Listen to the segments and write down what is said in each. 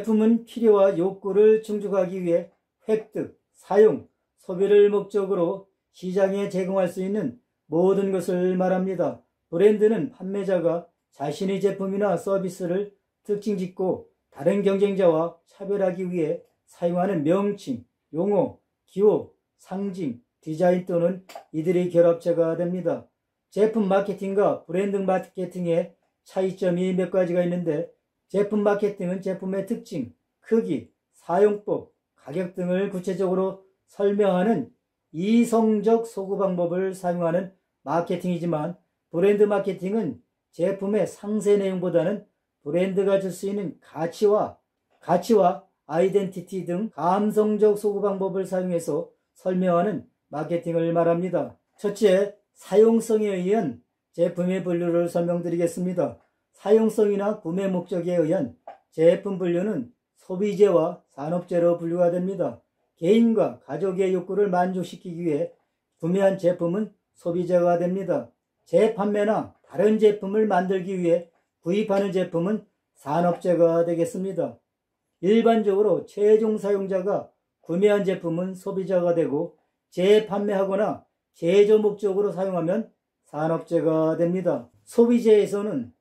제품은 필요와 욕구를 충족하기 위해 획득, 사용, 소비를 목적으로 시장에 제공할 수 있는 모든 것을 말합니다. 브랜드는 판매자가 자신의 제품이나 서비스를 특징짓고 다른 경쟁자와 차별하기 위해 사용하는 명칭, 용어, 기호, 상징, 디자인 또는 이들의 결합체가 됩니다. 제품 마케팅과 브랜드 마케팅의 차이점이 몇 가지가 있는데, 제품 마케팅은 제품의 특징, 크기, 사용법, 가격 등을 구체적으로 설명하는 이성적 소구 방법을 사용하는 마케팅이지만, 브랜드 마케팅은 제품의 상세 내용보다는 브랜드가 줄 수 있는 가치와 아이덴티티 등 감성적 소구 방법을 사용해서 설명하는 마케팅을 말합니다. 첫째, 사용성에 의한 제품의 분류를 설명드리겠습니다. 사용성이나 구매 목적에 의한 제품 분류는 소비재와 산업재로 분류가 됩니다. 개인과 가족의 욕구를 만족시키기 위해 구매한 제품은 소비재가 됩니다. 재판매나 다른 제품을 만들기 위해 구입하는 제품은 산업재가 되겠습니다. 일반적으로 최종 사용자가 구매한 제품은 소비자가 되고, 재판매하거나 제조 목적으로 사용하면 산업재가 됩니다. 소비재에서는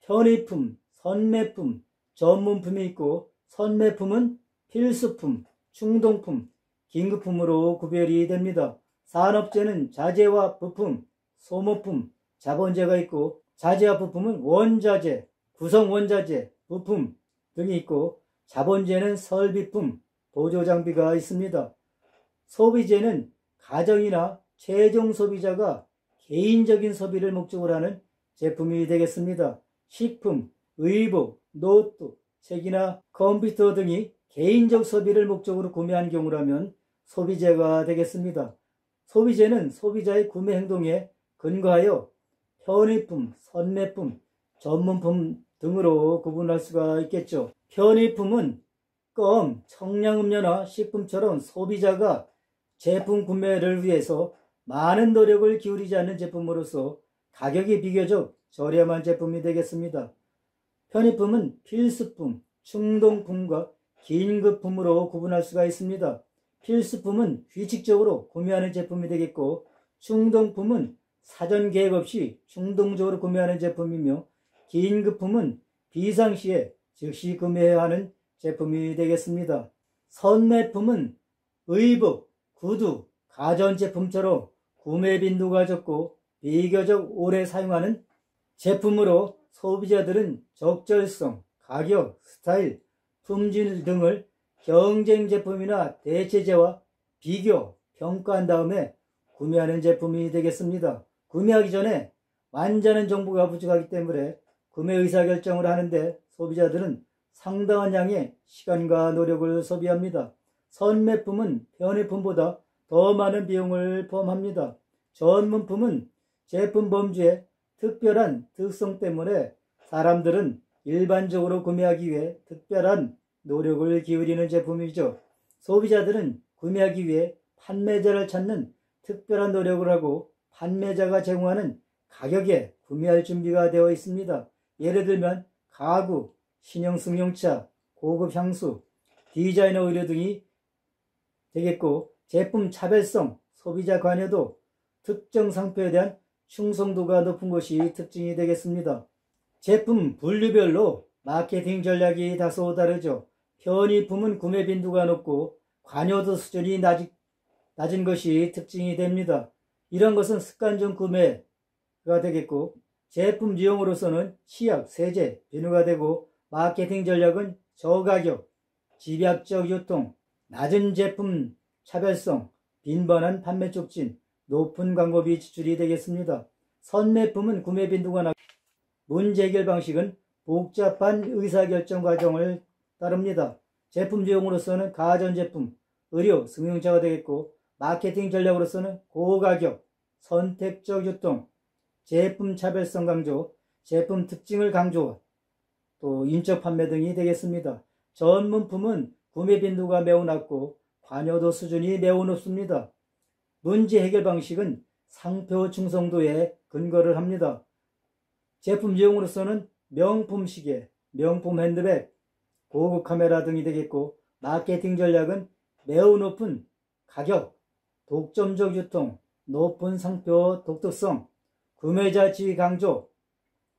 편의품, 선매품, 전문품이 있고, 선매품은 필수품, 충동품, 긴급품으로 구별이 됩니다. 산업재는 자재와 부품, 소모품, 자본재가 있고, 자재와 부품은 원자재, 구성원자재, 부품 등이 있고, 자본재는 설비품, 보조장비가 있습니다. 소비재는 가정이나 최종 소비자가 개인적인 소비를 목적으로 하는 제품이 되겠습니다. 식품, 의복, 노트, 책이나 컴퓨터 등이 개인적 소비를 목적으로 구매한 경우라면 소비재가 되겠습니다. 소비재는 소비자의 구매 행동에 근거하여 편의품, 선매품, 전문품 등으로 구분할 수가 있겠죠. 편의품은 껌, 청량음료나 식품처럼 소비자가 제품 구매를 위해서 많은 노력을 기울이지 않는 제품으로서 가격이 비교적 저렴한 제품이 되겠습니다. 편의품은 필수품, 충동품과 긴급품으로 구분할 수가 있습니다. 필수품은 규칙적으로 구매하는 제품이 되겠고, 충동품은 사전 계획 없이 충동적으로 구매하는 제품이며, 긴급품은 비상시에 즉시 구매해야 하는 제품이 되겠습니다. 선매품은 의복, 구두, 가전제품처럼 구매 빈도가 적고 비교적 오래 사용하는 제품으로 소비자들은 적절성, 가격, 스타일, 품질 등을 경쟁 제품이나 대체재와 비교, 평가한 다음에 구매하는 제품이 되겠습니다. 구매하기 전에 완전한 정보가 부족하기 때문에 구매 의사결정을 하는데 소비자들은 상당한 양의 시간과 노력을 소비합니다. 선매품은 편의품보다 더 많은 비용을 포함합니다. 전문품은 제품 범주의 특별한 특성 때문에 사람들은 일반적으로 구매하기 위해 특별한 노력을 기울이는 제품이죠. 소비자들은 구매하기 위해 판매자를 찾는 특별한 노력을 하고 판매자가 제공하는 가격에 구매할 준비가 되어 있습니다. 예를 들면 가구, 신형 승용차, 고급 향수, 디자이너 의류 등이 되겠고, 제품 차별성, 소비자 관여도, 특정 상표에 대한 충성도가 높은 것이 특징이 되겠습니다. 제품 분류별로 마케팅 전략이 다소 다르죠. 편의품은 구매 빈도가 높고 관여도 수준이 낮은 것이 특징이 됩니다. 이런 것은 습관적 구매가 되겠고, 제품 유형으로서는 치약, 세제, 비누가 되고, 마케팅 전략은 저가격, 집약적 유통, 낮은 제품 차별성, 빈번한 판매 촉진, 높은 광고비 지출이 되겠습니다. 선매품은 구매 빈도가 낮고 문제 해결 방식은 복잡한 의사결정 과정을 따릅니다. 제품 유형으로서는 가전제품, 의료, 승용차가 되겠고, 마케팅 전략으로서는 고가격, 선택적 유통, 제품 차별성 강조, 제품 특징을 강조, 또 인적 판매 등이 되겠습니다. 전문품은 구매 빈도가 매우 낮고 관여도 수준이 매우 높습니다. 문제 해결 방식은 상표 충성도에 근거를 합니다. 제품 유형으로서는 명품 시계, 명품 핸드백, 고급 카메라 등이 되겠고, 마케팅 전략은 매우 높은 가격, 독점적 유통, 높은 상표 독특성, 구매자 지위 강조,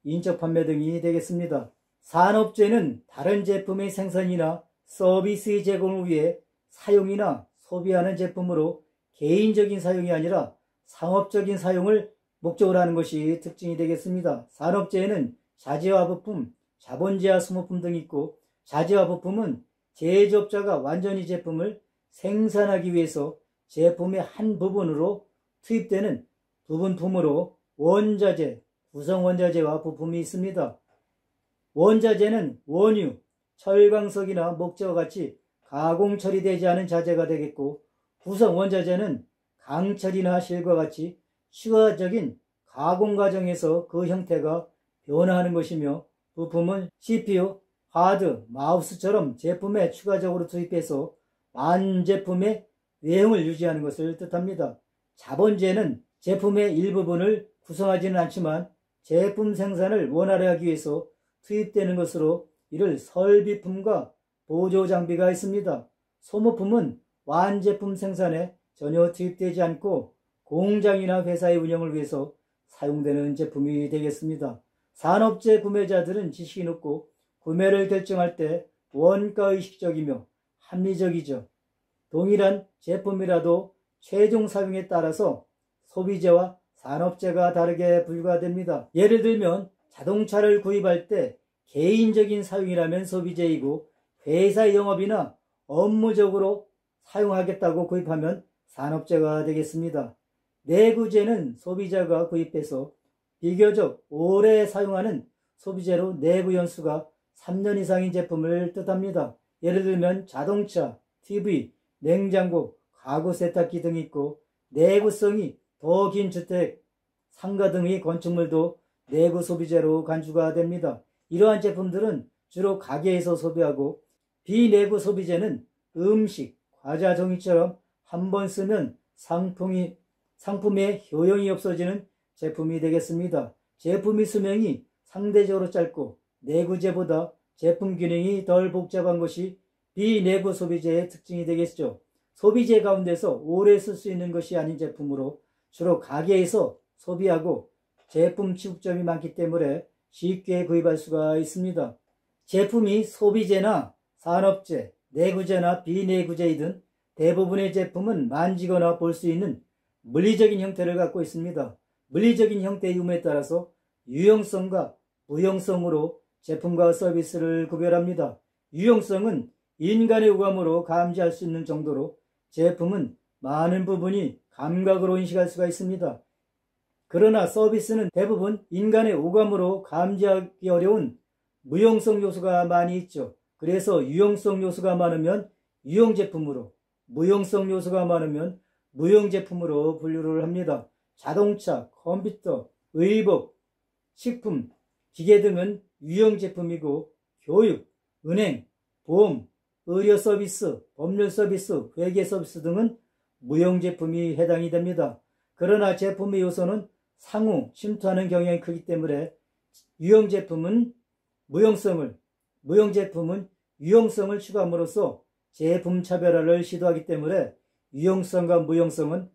인적 판매 등이 되겠습니다. 산업재는 다른 제품의 생산이나 서비스의 제공을 위해 사용이나 소비하는 제품으로 개인적인 사용이 아니라 상업적인 사용을 목적으로 하는 것이 특징이 되겠습니다. 산업재에는 자재와 부품, 자본재와 소모품 등이 있고, 자재와 부품은 제조업자가 완전히 제품을 생산하기 위해서 제품의 한 부분으로 투입되는 부분품으로 원자재, 구성원자재와 부품이 있습니다. 원자재는 원유, 철광석이나 목재와 같이 가공 처리되지 않은 자재가 되겠고, 구성원자재는 강철이나 실과 같이 추가적인 가공 과정에서 그 형태가 변화하는 것이며, 부품은 CPU, 하드, 마우스처럼 제품에 추가적으로 투입해서 완제품의 외형을 유지하는 것을 뜻합니다. 자본재는 제품의 일부분을 구성하지는 않지만 제품 생산을 원활히 하기 위해서 투입되는 것으로 이를 설비품과 보조장비가 있습니다. 소모품은 완제품 생산에 전혀 투입되지 않고 공장이나 회사의 운영을 위해서 사용되는 제품이 되겠습니다. 산업재 구매자들은 지식이 높고 구매를 결정할 때 원가의식적이며 합리적이죠. 동일한 제품이라도 최종 사용에 따라서 소비재와 산업재가 다르게 분류가 예를 들면 자동차를 구입할 때 개인적인 사용이라면 소비재이고, 회사 영업이나 업무적으로 사용하겠다고 구입하면 산업재가 되겠습니다. 내구재는 소비자가 구입해서 비교적 오래 사용하는 소비재로 내구 연수가 3년 이상인 제품을 뜻합니다. 예를 들면 자동차, TV, 냉장고, 가구 세탁기 등이 있고, 내구성이 더 긴 주택, 상가 등의 건축물도 내구 소비재로 간주가 됩니다. 이러한 제품들은 주로 가게에서 소비하고, 비내구 소비재는 음식, 과자, 종이처럼 한 번 쓰면 상품의 효용이 없어지는 제품이 되겠습니다. 제품의 수명이 상대적으로 짧고 내구재보다 제품 기능이 덜 복잡한 것이 비내구 소비재의 특징이 되겠죠. 소비재 가운데서 오래 쓸 수 있는 것이 아닌 제품으로 주로 가게에서 소비하고 제품 취급점이 많기 때문에 쉽게 구입할 수가 있습니다. 제품이 소비재나 산업재, 내구재나 비내구재이든 대부분의 제품은 만지거나 볼 수 있는 물리적인 형태를 갖고 있습니다. 물리적인 형태의 유무에 따라서 유형성과 무형성으로 제품과 서비스를 구별합니다. 유형성은 인간의 오감으로 감지할 수 있는 정도로 제품은 많은 부분이 감각으로 인식할 수가 있습니다. 그러나 서비스는 대부분 인간의 오감으로 감지하기 어려운 무형성 요소가 많이 있죠. 그래서 유형성 요소가 많으면 유형제품으로, 무형성 요소가 많으면 무형제품으로 분류를 합니다. 자동차, 컴퓨터, 의복, 식품, 기계 등은 유형제품이고, 교육, 은행, 보험, 의료 서비스, 법률 서비스, 회계 서비스 등은 무형제품이 해당이 됩니다. 그러나 제품의 요소는 상호 침투하는 경향이 크기 때문에 유형제품은 무형제품은 유형성을 추가함으로써 제품 차별화를 시도하기 때문에 유형성과 무형성은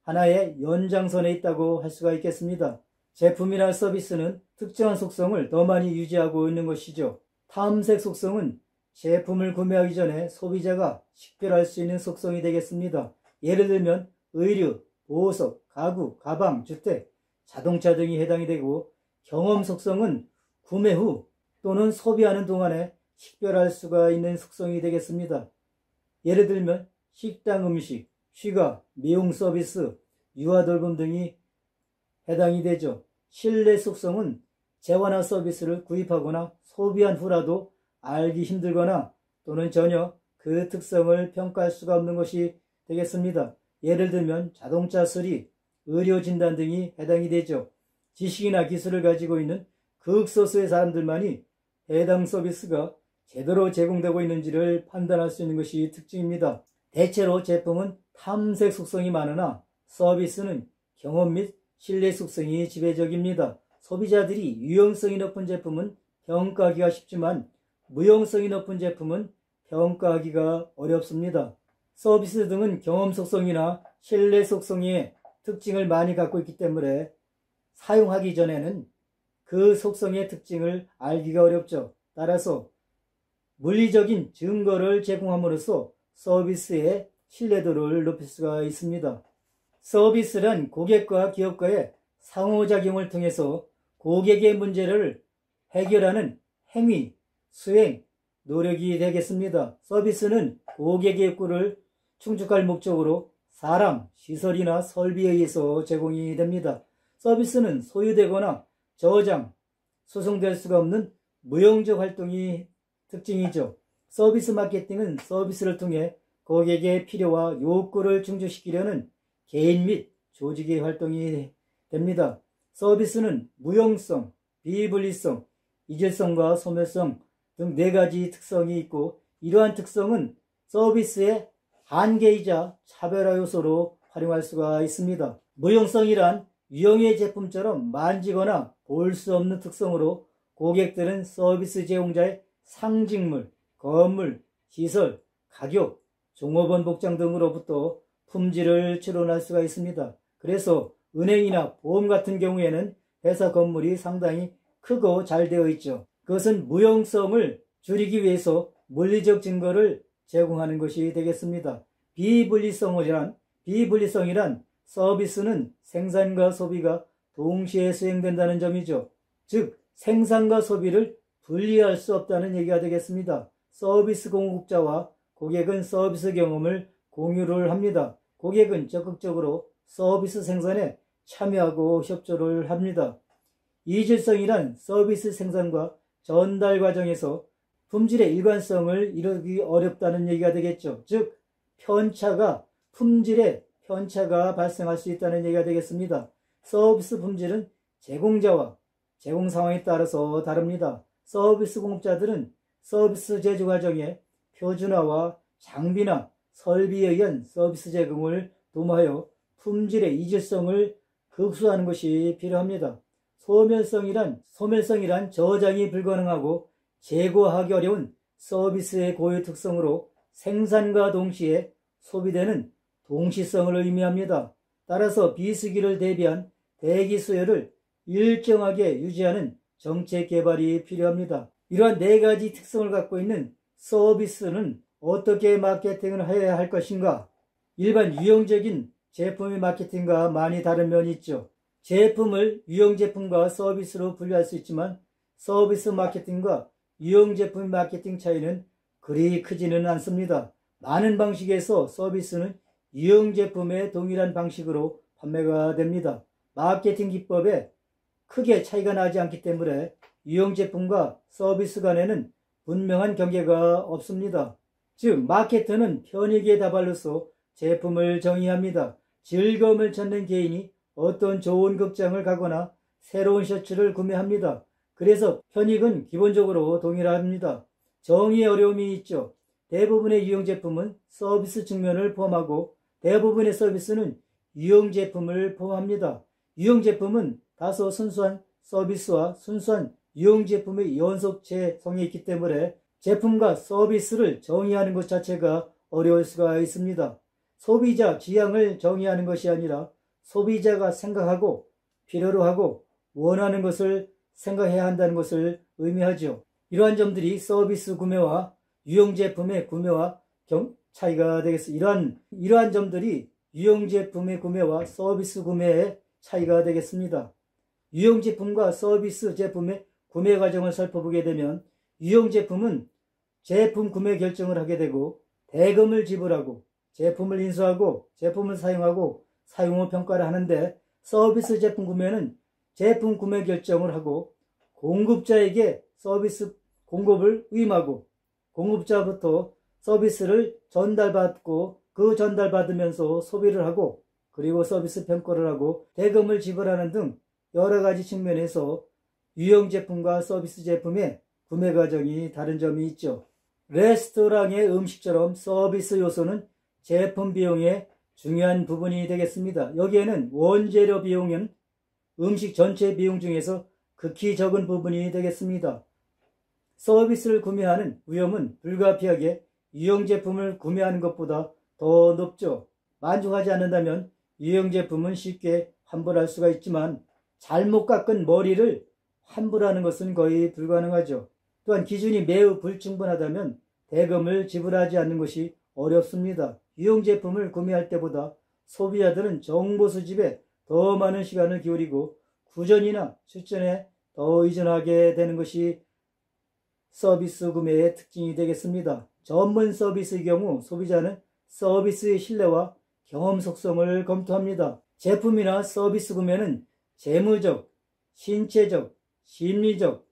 하나의 연장선에 있다고 할 수가 있겠습니다. 제품이나 서비스는 특정한 속성을 더 많이 유지하고 있는 것이죠. 탐색 속성은 제품을 구매하기 전에 소비자가 식별할 수 있는 속성이 되겠습니다. 예를 들면 의류, 보석, 가구, 가방, 주택, 자동차 등이 해당이 되고, 경험 속성은 구매 후 또는 소비하는 동안에 식별할 수가 있는 속성이 되겠습니다. 예를 들면 식당 음식, 휴가, 미용 서비스, 유아돌봄 등이 해당이 되죠. 신뢰 속성은 재화나 서비스를 구입하거나 소비한 후라도 알기 힘들거나 또는 전혀 그 특성을 평가할 수가 없는 것이 되겠습니다. 예를 들면 자동차 수리, 의료 진단 등이 해당이 되죠. 지식이나 기술을 가지고 있는 극소수의 사람들만이 해당 서비스가 제대로 제공되고 있는지를 판단할 수 있는 것이 특징입니다. 대체로 제품은 탐색 속성이 많으나 서비스는 경험 및 신뢰 속성이 지배적입니다. 소비자들이 유용성이 높은 제품은 평가하기가 쉽지만 무용성이 높은 제품은 평가하기가 어렵습니다. 서비스 등은 경험 속성이나 신뢰 속성의 특징을 많이 갖고 있기 때문에 사용하기 전에는 그 속성의 특징을 알기가 어렵죠. 따라서 물리적인 증거를 제공함으로써 서비스의 신뢰도를 높일 수가 있습니다. 서비스란 고객과 기업과의 상호작용을 통해서 고객의 문제를 해결하는 행위, 수행, 노력이 되겠습니다. 서비스는 고객의 욕구를 충족할 목적으로 사람, 시설이나 설비에 의해서 제공이 됩니다. 서비스는 소유되거나 저장, 수송될 수가 없는 무형적 활동이 특징이죠. 서비스 마케팅은 서비스를 통해 고객의 필요와 욕구를 충족시키려는 개인 및 조직의 활동이 됩니다. 서비스는 무형성, 비분리성, 이질성과 소멸성 등 4가지 특성이 있고, 이러한 특성은 서비스의 한계이자 차별화 요소로 활용할 수가 있습니다. 무형성이란 유형의 제품처럼 만지거나 볼 수 없는 특성으로 고객들은 서비스 제공자의 상징물, 건물, 시설, 가격, 종업원 복장 등으로부터 품질을 추론할 수가 있습니다. 그래서 은행이나 보험 같은 경우에는 회사 건물이 상당히 크고 잘 되어 있죠. 그것은 무형성을 줄이기 위해서 물리적 증거를 제공하는 것이 되겠습니다. 비분리성이란 서비스는 생산과 소비가 동시에 수행된다는 점이죠. 즉, 생산과 소비를 분리할 수 없다는 얘기가 되겠습니다. 서비스 공급자와 고객은 서비스 경험을 공유를 합니다. 고객은 적극적으로 서비스 생산에 참여하고 협조를 합니다. 이질성이란 서비스 생산과 전달 과정에서 품질의 일관성을 이루기 어렵다는 얘기가 되겠죠. 즉, 품질의 편차가 발생할 수 있다는 얘기가 되겠습니다. 서비스 품질은 제공자와 제공 상황에 따라서 다릅니다. 서비스 공급자들은 서비스 제조 과정의 표준화와 장비나 설비에 의한 서비스 제공을 도모하여 품질의 이질성을 극소화하는 것이 필요합니다. 소멸성이란 저장이 불가능하고 제거하기 어려운 서비스의 고유 특성으로 생산과 동시에 소비되는 동시성을 의미합니다. 따라서 비수기를 대비한 대기 수요를 일정하게 유지하는 정책 개발이 필요합니다. 이러한 4가지 특성을 갖고 있는 서비스는 어떻게 마케팅을 해야 할 것인가? 일반 유형적인 제품의 마케팅과 많이 다른 면이 있죠. 제품을 유형 제품과 서비스로 분류할 수 있지만 서비스 마케팅과 유형 제품 마케팅 차이는 그리 크지는 않습니다. 많은 방식에서 서비스는 유형 제품의 동일한 방식으로 판매가 됩니다. 마케팅 기법에 크게 차이가 나지 않기 때문에 유형 제품과 서비스 간에는 분명한 경계가 없습니다. 즉, 마케터는 편익의 다발로서 제품을 정의합니다. 즐거움을 찾는 개인이 어떤 좋은 극장을 가거나 새로운 셔츠를 구매합니다. 그래서 편익은 기본적으로 동일합니다. 정의의 어려움이 있죠. 대부분의 유형 제품은 서비스 측면을 포함하고 대부분의 서비스는 유형 제품을 포함합니다. 유형 제품은 다소 순수한 서비스와 순수한 유형 제품의 연속체성이 있기 때문에 제품과 서비스를 정의하는 것 자체가 어려울 수가 있습니다. 소비자 취향을 정의하는 것이 아니라 소비자가 생각하고 필요로 하고 원하는 것을 생각해야 한다는 것을 의미하죠. 이러한 점들이 서비스 구매와 유형 제품의 구매와 차이가 되겠습니다. 이러한 점들이 유형 제품의 구매와 서비스 구매의 차이가 되겠습니다. 유형 제품과 서비스 제품의 구매 과정을 살펴보게 되면 유형 제품은 제품 구매 결정을 하게 되고 대금을 지불하고 제품을 인수하고 제품을 사용하고 사용 후 평가를 하는데, 서비스 제품 구매는 제품 구매 결정을 하고 공급자에게 서비스 공급을 위임하고 공급자부터 서비스를 전달받고 그 전달받으면서 소비를 하고 그리고 서비스 평가를 하고 대금을 지불하는 등 여러 가지 측면에서 유형 제품과 서비스 제품의 구매 과정이 다른 점이 있죠. 레스토랑의 음식처럼 서비스 요소는 제품 비용의 중요한 부분이 되겠습니다. 여기에는 원재료 비용은 음식 전체 비용 중에서 극히 적은 부분이 되겠습니다. 서비스를 구매하는 위험은 불가피하게 유형 제품을 구매하는 것보다 더 높죠. 만족하지 않는다면 유형 제품은 쉽게 환불할 수가 있지만 잘못 깎은 머리를 환불하는 것은 거의 불가능하죠. 또한 기준이 매우 불충분하다면 대금을 지불하지 않는 것이 어렵습니다. 유형 제품을 구매할 때보다 소비자들은 정보 수집에 더 많은 시간을 기울이고 구전이나 추천에 더 의존하게 되는 것이 서비스 구매의 특징이 되겠습니다. 전문 서비스의 경우 소비자는 서비스의 신뢰와 경험 속성을 검토합니다. 제품이나 서비스 구매는 재무적, 신체적, 심리적,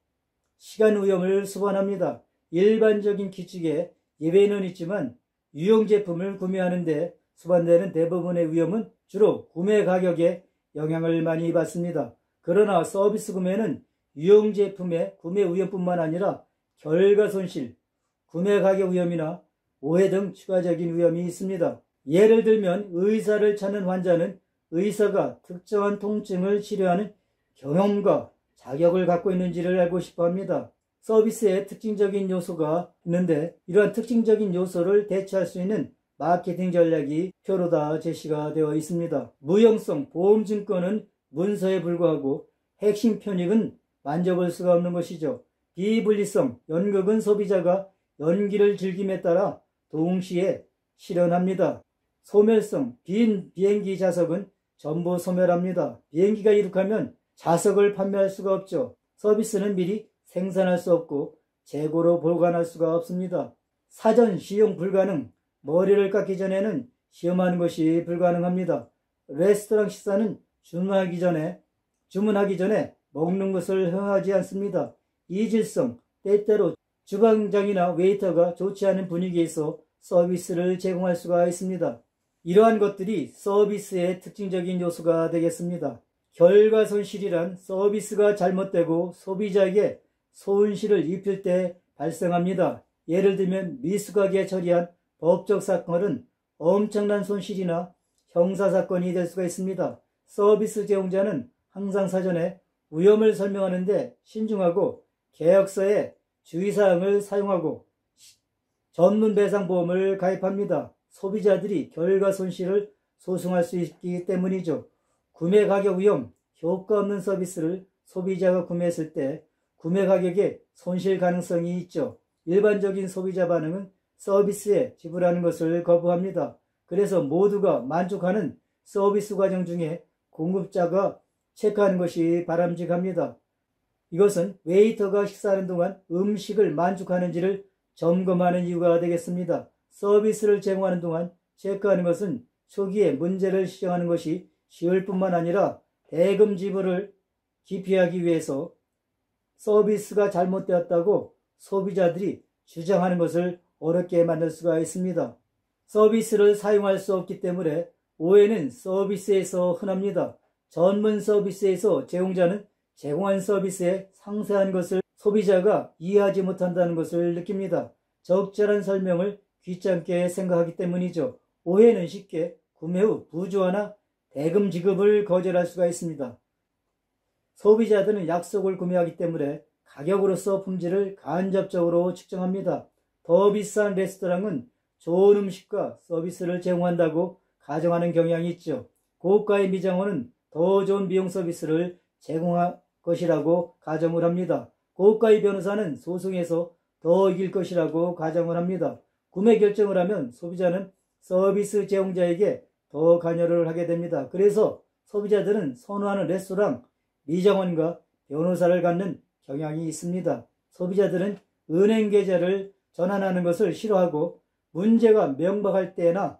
시간 위험을 수반합니다. 일반적인 규칙에 예외는 있지만 유형 제품을 구매하는데 수반되는 대부분의 위험은 주로 구매 가격에 영향을 많이 받습니다. 그러나 서비스 구매는 유형 제품의 구매 위험뿐만 아니라 결과 손실, 구매 가격 위험이나 오해 등 추가적인 위험이 있습니다. 예를 들면 의사를 찾는 환자는 의사가 특정한 통증을 치료하는 경험과 자격을 갖고 있는지를 알고 싶어 합니다. 서비스에 특징적인 요소가 있는데 이러한 특징적인 요소를 대체할 수 있는 마케팅 전략이 표로 다 제시가 되어 있습니다. 무형성 보험증권은 문서에 불과하고 핵심 편익은 만져볼 수가 없는 것이죠. 비분리성 연극은 소비자가 연기를 즐김에 따라 동시에 실현합니다. 소멸성 빈 비행기 좌석은 전부 소멸합니다. 비행기가 이륙하면 좌석을 판매할 수가 없죠. 서비스는 미리 생산할 수 없고 재고로 보관할 수가 없습니다. 사전 시용 불가능, 머리를 깎기 전에는 시험하는 것이 불가능합니다. 레스토랑 식사는 주문하기 전에 먹는 것을 허용하지 않습니다. 이질성, 때때로 주방장이나 웨이터가 좋지 않은 분위기에서 서비스를 제공할 수가 있습니다. 이러한 것들이 서비스의 특징적인 요소가 되겠습니다. 결과 손실이란 서비스가 잘못되고 소비자에게 손실을 입힐 때 발생합니다. 예를 들면 미숙하게 처리한 법적 사건은 엄청난 손실이나 형사사건이 될 수가 있습니다. 서비스 제공자는 항상 사전에 위험을 설명하는데 신중하고 계약서에 주의사항을 사용하고 전문배상보험을 가입합니다. 소비자들이 결과 손실을 소송할 수 있기 때문이죠. 구매 가격 위험, 효과 없는 서비스를 소비자가 구매했을 때 구매 가격에 손실 가능성이 있죠. 일반적인 소비자 반응은 서비스에 지불하는 것을 거부합니다. 그래서 모두가 만족하는 서비스 과정 중에 공급자가 체크하는 것이 바람직합니다. 이것은 웨이터가 식사하는 동안 음식을 만족하는지를 점검하는 이유가 되겠습니다. 서비스를 제공하는 동안 체크하는 것은 초기에 문제를 시정하는 것이 쉬울 뿐만 아니라 대금 지불을 기피하기 위해서 서비스가 잘못되었다고 소비자들이 주장하는 것을 어렵게 만들 수가 있습니다. 서비스를 사용할 수 없기 때문에 오해는 서비스에서 흔합니다. 전문 서비스에서 제공자는 제공한 서비스의 상세한 것을 소비자가 이해하지 못한다는 것을 느낍니다. 적절한 설명을 귀찮게 생각하기 때문이죠. 오해는 쉽게 구매 후 부조화나 대금 지급을 거절할 수가 있습니다. 소비자들은 약속을 구매하기 때문에 가격으로서 품질을 간접적으로 측정합니다. 더 비싼 레스토랑은 좋은 음식과 서비스를 제공한다고 가정하는 경향이 있죠. 고가의 미장원은 더 좋은 미용 서비스를 제공할 것이라고 가정을 합니다. 고가의 변호사는 소송에서 더 이길 것이라고 가정을 합니다. 구매 결정을 하면 소비자는 서비스 제공자에게 더 관여를 하게 됩니다. 그래서 소비자들은 선호하는 레스토랑, 미장원과 변호사를 갖는 경향이 있습니다. 소비자들은 은행 계좌를 전환하는 것을 싫어하고 문제가 명백할 때나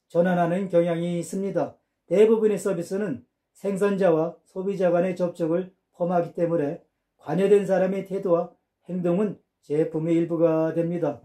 전환하는 경향이 있습니다. 대부분의 서비스는 생산자와 소비자 간의 접촉을 포함하기 때문에 관여된 사람의 태도와 행동은 제품의 일부가 됩니다.